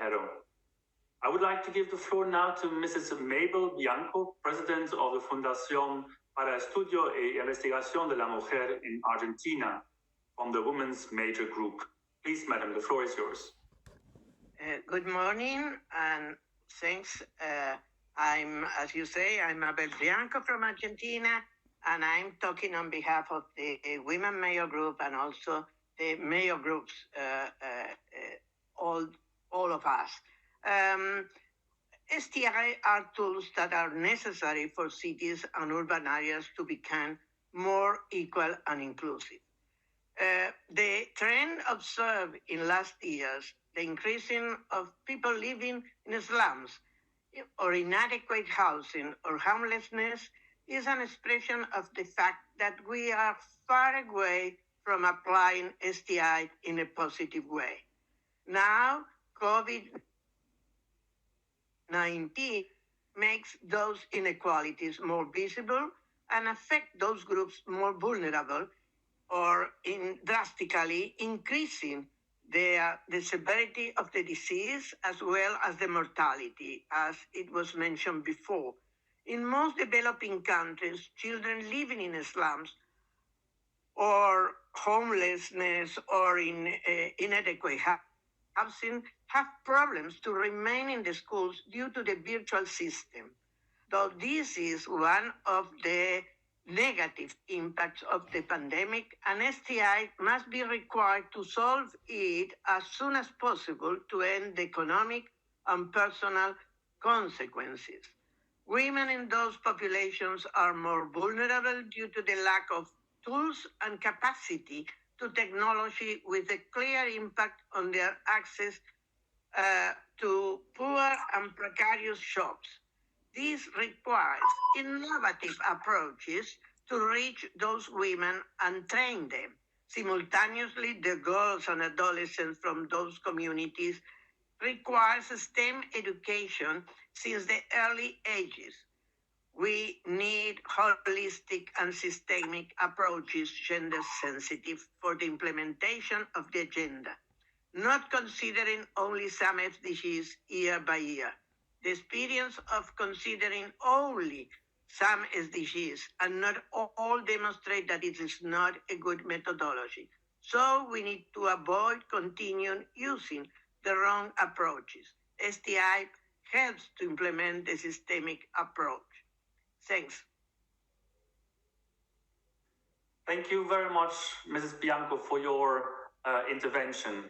consejero. I would like to give the floor now to Mrs. Mabel Bianco, President of the Fundación para Estudio e Investigación de la Mujer in Argentina, from the Women's Major Group. Please, Madam, the floor is yours. Good morning, and thanks. As you say, I'm Mabel Bianco from Argentina, and I'm talking on behalf of the Women Mayor Group and also the Mayor Groups, all of us. STI are tools that are necessary for cities and urban areas to become more equal and inclusive. The trend observed in last years, the increasing of people living in slums or inadequate housing or homelessness, is an expression of the fact that we are far away from applying STI in a positive way. Now, COVID-19 makes those inequalities more visible and affect those groups more vulnerable, or in drastically increasing the severity of the disease as well as the mortality, as it was mentioned before. In most developing countries, children living in slums or homelessness or in inadequate housing have problems to remain in the schools due to the virtual system. Though this is one of the negative impacts of the pandemic, and STI must be required to solve it as soon as possible to end the economic and personal consequences. Women in those populations are more vulnerable due to the lack of tools and capacity to technology, with a clear impact on their access to poor and precarious jobs. This requires innovative approaches to reach those women and train them. Simultaneously, the girls and adolescents from those communities require STEM education since the early ages. We need holistic and systemic approaches, gender sensitive, for the implementation of the agenda, not considering only some SDGs year by year. The experience of considering only some SDGs and not all demonstrate that it is not a good methodology. So we need to avoid continuing using the wrong approaches. STI helps to implement the systemic approach. Thanks. Thank you very much, Mrs. Bianco, for your intervention.